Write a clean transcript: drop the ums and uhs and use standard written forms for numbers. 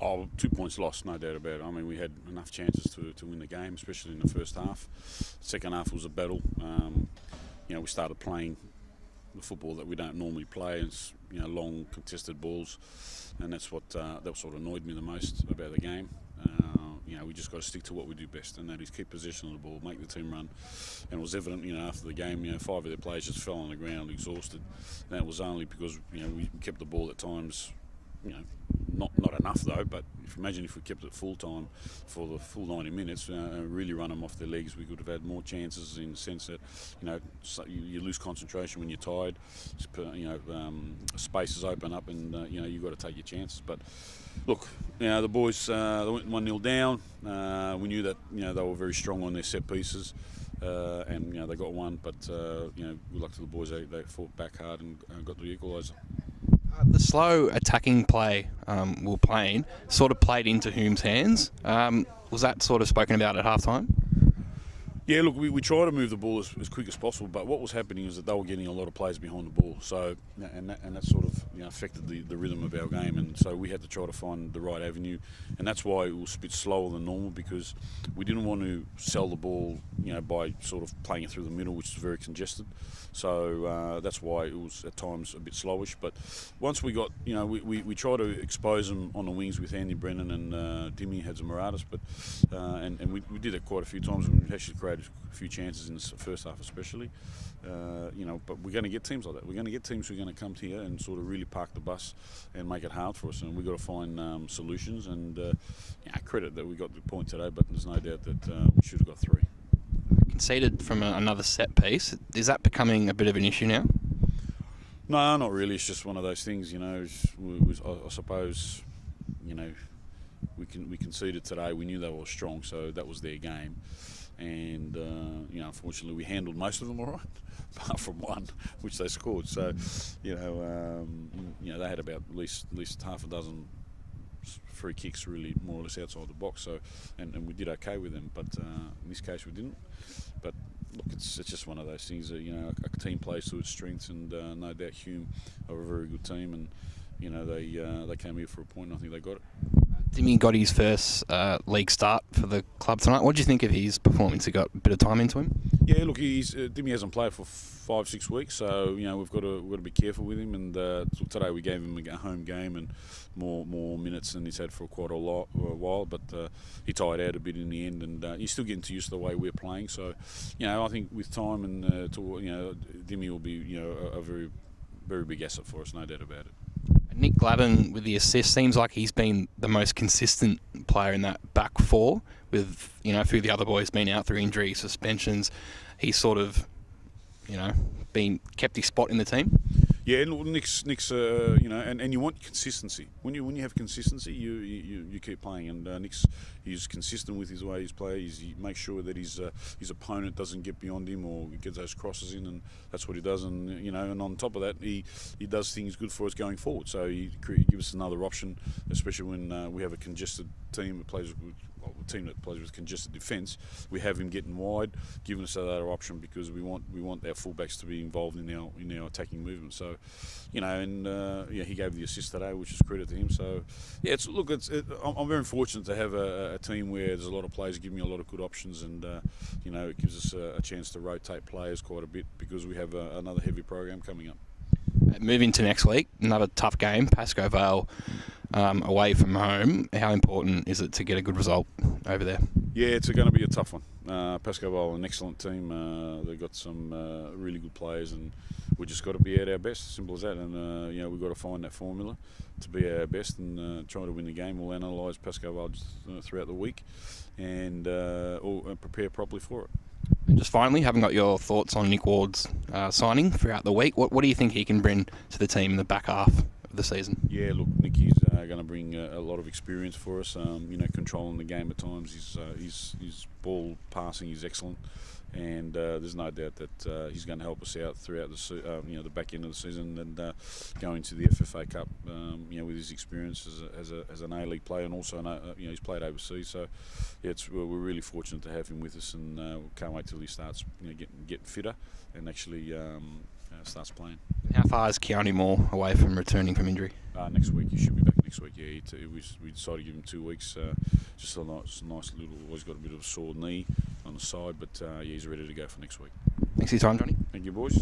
Oh, 2 points lost, no doubt about it. I mean, we had enough chances to win the game, especially in the first half. Second half was a battle. We started playing the football that we don't normally play. It's long contested balls, and that's what sort of annoyed me the most about the game. We just got to stick to what we do best, and that is keep possession of the ball, make the team run. And it was evident, after the game, 5 of their players just fell on the ground exhausted. And that was only because we kept the ball at times. Not enough though, but imagine if we kept it full time for the full 90 minutes, really run them off their legs, we could have had more chances in the sense that, you lose concentration when you're tired, spaces open up and, you've got to take your chances. But look, the boys they went 1-0 down. We knew that, they were very strong on their set pieces. And they got one, but good luck to the boys. They fought back hard and got the equaliser. The slow attacking play we were playing sort of played into Hume's hands. Was that sort of spoken about at halftime? Yeah, look, we try to move the ball as quick as possible, but what was happening is that they were getting a lot of players behind the ball, so and that sort of affected the rhythm of our game, and so we had to try to find the right avenue, and that's why it was a bit slower than normal, because we didn't want to sell the ball, by sort of playing it through the middle, which is very congested. So that's why it was at times a bit slowish. But once we got, we try to expose them on the wings with Andy Brennan and Dimmy Hadzamouratis, but and we did it quite a few times. We actually created a few chances in the first half, especially. But we're going to get teams like that. We're going to get teams who are going to come here and sort of really park the bus and make it hard for us. And we've got to find solutions. And credit that we got the point today, but there's no doubt that we should have got 3. Conceded from another set piece. Is that becoming a bit of an issue now? No, not really. It's just one of those things, I suppose, we conceded today. We knew they were strong, so that was their game. And, unfortunately, we handled most of them all right, apart from one, which they scored. So, they had about at least half a dozen free kicks really more or less outside the box, so and we did okay with them, but in this case we didn't. But look, it's just one of those things that a team plays to its strengths, and no doubt Hume are a very good team, and they came here for a point, and I think they got it. Dimmy got his first league start for the club tonight. What do you think of his performance? He got a bit of time into him? Yeah, look, Dimmy hasn't played for 5-6 weeks, so we've got to be careful with him. And today we gave him a home game and more minutes than he's had for quite a while. But he tired out a bit in the end, and he's still getting used to the way we're playing. So, I think with time and Dimmy will be a very very big asset for us, no doubt about it. Nick Glavin with the assist seems like he's been the most consistent player in that back four, with a few of the other boys being out through injury, suspensions. He's sort of been kept his spot in the team. Yeah, Nick's and you want consistency. When you have consistency, you keep playing. And he's consistent with his way he's playing. He makes sure that his opponent doesn't get beyond him or gets those crosses in, and that's what he does. And and on top of that, he does things good for us going forward. So he gives us another option, especially when we have a congested team that plays with. A team that plays with congested defence. We have him getting wide, giving us that other option, because we want our fullbacks to be involved in our attacking movement. So, he gave the assist today, which is credit to him. So, yeah, I'm very fortunate to have a team where there's a lot of players giving me a lot of good options, and it gives us a chance to rotate players quite a bit, because we have another heavy program coming up. Moving to next week, another tough game, Pascoe Vale away from home. How important is it to get a good result over there? Yeah, it's going to be a tough one. Pascoe Vale, an excellent team. They've got some really good players, and we just got to be at our best. Simple as that. And we've got to find that formula to be at our best and try to win the game. We'll analyse Pascoe Vale throughout the week and prepare properly for it. And just finally, haven't got your thoughts on Nick Ward's signing throughout the week. What do you think he can bring to the team in the back half of the season? Yeah, look, Nicky's going to bring a lot of experience for us. Controlling the game at times. His ball passing is excellent, and there's no doubt that he's going to help us out throughout the back end of the season and going to the FFA Cup. With his experience as an A-League player, and also he's played overseas. So yeah, we're really fortunate to have him with us, and can't wait till he starts getting fitter and actually starts playing. How far is Keanu Moore away from returning from injury? Next week. He should be back next week. next week. Yeah, we decided to give him 2 weeks. Just a nice little. Always got a bit of a sore knee on the side, but yeah, he's ready to go for next week. Thanks for your time, Johnny. Thank you, boys.